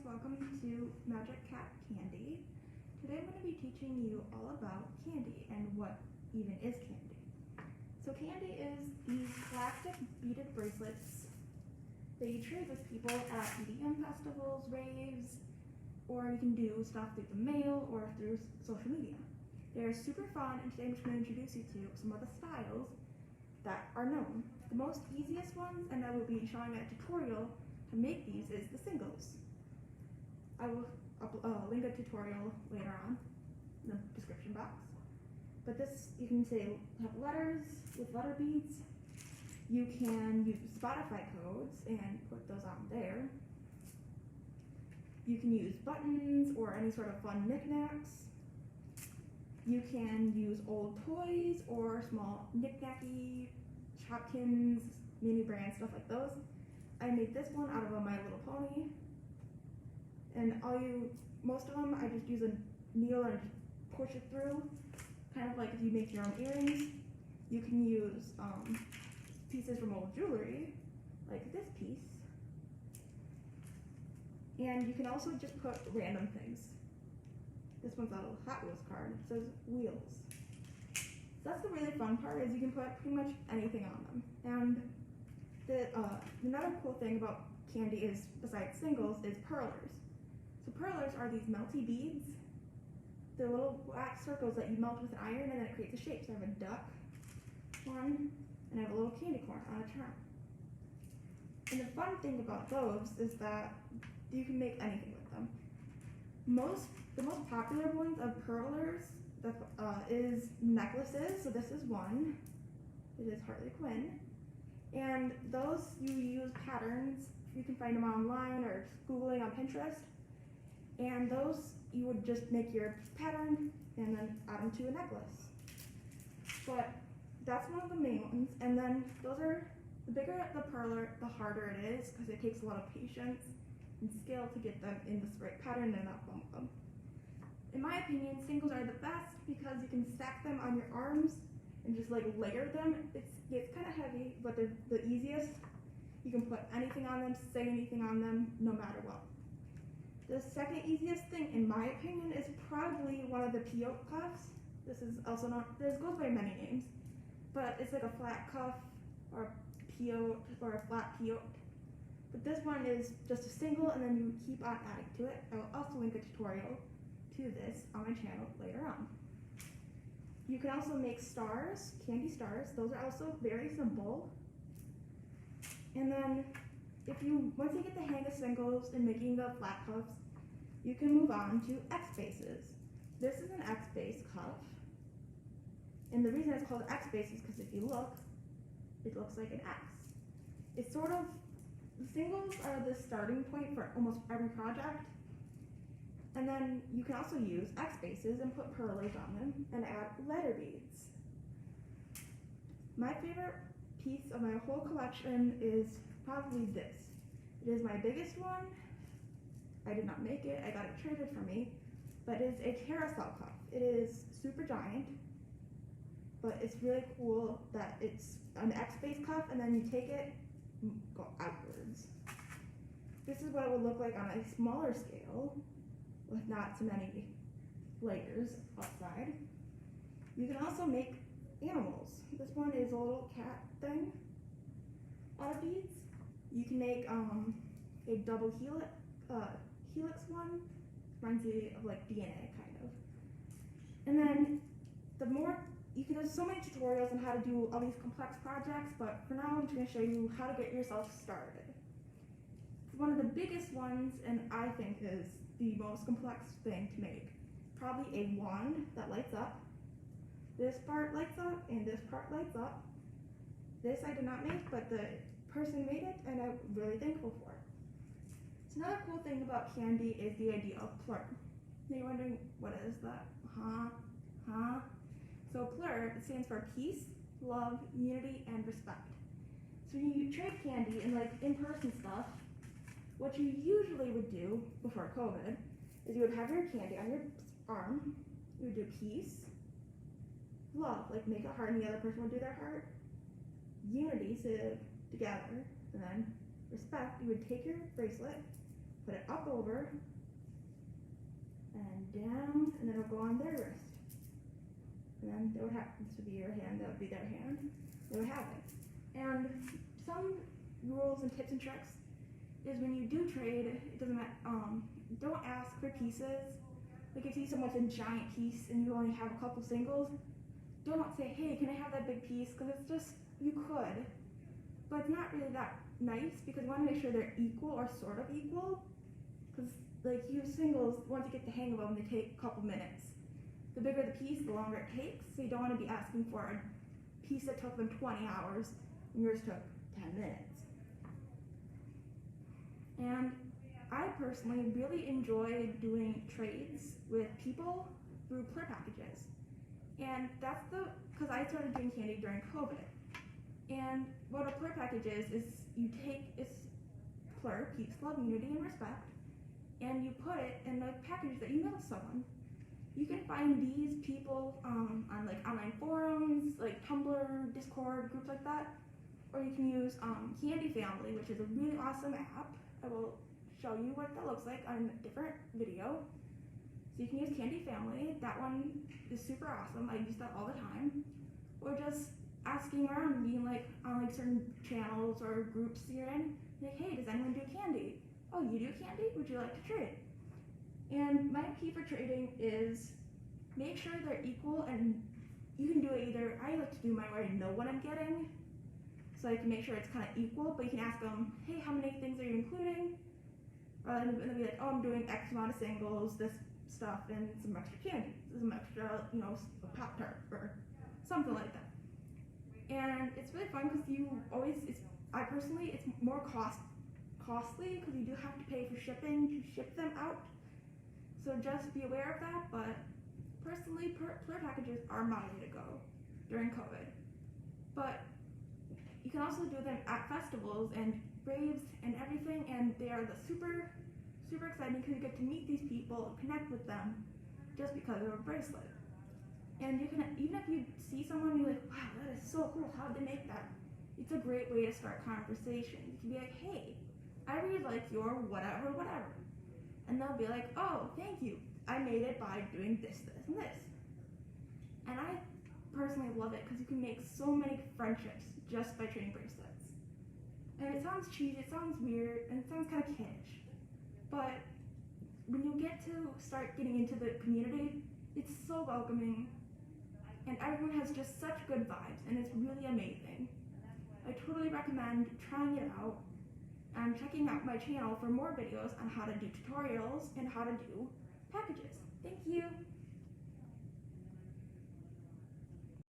welcome to Magic Cat Kandi. Today I'm going to be teaching you all about candy and what even is candy. So candy is these plastic beaded bracelets that you trade with people at EDM festivals, raves, or you can do stuff through the mail or through social media. They're super fun, and today I'm just going to introduce you to some of the styles that are known. The most easiest ones, and I will be showing a tutorial to make these, is the singles. I will link a tutorial later on in the description box. But this, you can have letters with letter beads. You can use Spotify codes and put those on there. You can use buttons or any sort of fun knickknacks. You can use old toys or small knickknacky Shopkins, mini brand, stuff like those. I made this one out of a My Little Pony. And most of them, I just use a needle and just push it through. Kind of like if you make your own earrings. You can use pieces from old jewelry, like this piece. And you can also just put random things. This one's a Hot Wheels card. It says wheels. So that's the really fun part, is you can put pretty much anything on them. And another cool thing about candy is, besides singles, is perlers. So perlers are these melty beads. They're little black circles that you melt with an iron, and then it creates a shape. So I have a duck one, and I have a little candy corn on a charm. And the fun thing about those is that you can make anything with them. The most popular ones of perlers is necklaces. So this is one. It is Harley Quinn. And those, you use patterns. You can find them online or just Googling on Pinterest. And those, you would just make your pattern and then add them to a necklace. But that's one of the main ones. And then those are, the bigger the perler, the harder it is, because it takes a lot of patience and skill to get them in this right pattern and not bump them. In my opinion, singles are the best because you can stack them on your arms and just like layer them. It's kind of heavy, but they're the easiest. You can put anything on them, say anything on them, no matter what. The second easiest thing, in my opinion, is probably one of the peyote cuffs. This is also not, this goes by many names, but it's like a flat cuff or a peyote or a flat peyote. But this one is just a single, and then you keep on adding to it. I will also link a tutorial to this on my channel later on. You can also make stars, candy stars. Those are also very simple. And then once you get the hang of singles and making the flat cuffs, you can move on to X bases. This is an X base cuff. And the reason it's called X base is because if you look, it looks like an X. It's sort of, the singles are the starting point for almost every project. And then you can also use X bases and put perlers on them and add letter beads. My favorite piece of my whole collection is probably this. It is my biggest one. I did not make it, I got it traded for me, but it's a carousel cuff. It is super giant, but it's really cool that it's an X-base cuff, and then you take it, go outwards. This is what it would look like on a smaller scale, with not so many layers outside. You can also make animals. This one is a little cat thing out of beads. You can make a double helix one. Reminds me of like DNA, kind of. And then there's so many tutorials on how to do all these complex projects, but for now I'm just going to show you how to get yourself started. One of the biggest ones, and I think is the most complex thing to make, probably a wand that lights up. This part lights up, and this part lights up. This I did not make, but the person made it, and I'm really thankful for it. So another cool thing about candy is the idea of Plur. Now you're wondering, what is that? So Plur, it stands for peace, love, unity, and respect. So when you trade candy and like in-person stuff, what you usually would do before COVID is you would have your candy on your arm, you would do peace, love, like make a heart and the other person would do their heart, unity, so together, and then respect, you would take your bracelet, put it up over and down, and then it'll go on their wrist. And then they would have, this would be your hand, that would be their hand. They would have it. And some rules and tips and tricks is when you do trade, it doesn't matter, don't ask for pieces. Like if you see someone's a giant piece and you only have a couple singles, don't say, hey, can I have that big piece? Because it's just, you could, but it's not really that nice because you want to make sure they're equal or sort of equal. Because like you singles, once you get the hang of them, they take a couple minutes. The bigger the piece, the longer it takes. So you don't want to be asking for a piece that took them 20 hours and yours took 10 minutes. And I personally really enjoy doing trades with people through Plur packages. And that's because I started doing Kandi during COVID. And what a Plur package is you take, it's Plur, peace, love, unity, and respect, and you put it in a package that you mail to someone. You can find these people on like online forums, like Tumblr, Discord, groups like that. Or you can use Kandi Family, which is a really awesome app. I will show you what that looks like on a different video. So you can use Kandi Family. That one is super awesome. I use that all the time. Or just asking around and being like on like certain channels or groups you're in. Like, hey, does anyone do Kandi? Oh, you do Kandi? Would you like to trade? And my key for trading is make sure they're equal, and you can do it either, I like to do mine where I know what I'm getting, so I can make sure it's kind of equal, but you can ask them, hey, how many things are you including? And they'll be like, oh, I'm doing X amount of singles, this stuff, and some extra candy, some extra, a Pop-Tart, or something like that. And it's really fun because you always, it's more costly because you do have to pay for shipping to ship them out. So just be aware of that, but personally, Plur packages are my way to go during COVID. But you can also do them at festivals and raves and everything, and they are super exciting because you get to meet these people, connect with them, just because of a bracelet. And you can, even if you see someone and you're like, wow, that is so cool, how did they make that? It's a great way to start conversation. You can be like, hey, I really like your whatever. And they'll be like, oh, thank you. I made it by doing this, and this. And I personally love it because you can make so many friendships just by trading bracelets. And it sounds cheesy, it sounds weird, and it sounds kind of kitsch. But when you get to start getting into the community, it's so welcoming. And everyone has just such good vibes, and it's really amazing. I totally recommend trying it out and checking out my channel for more videos on how to do tutorials and how to do packages.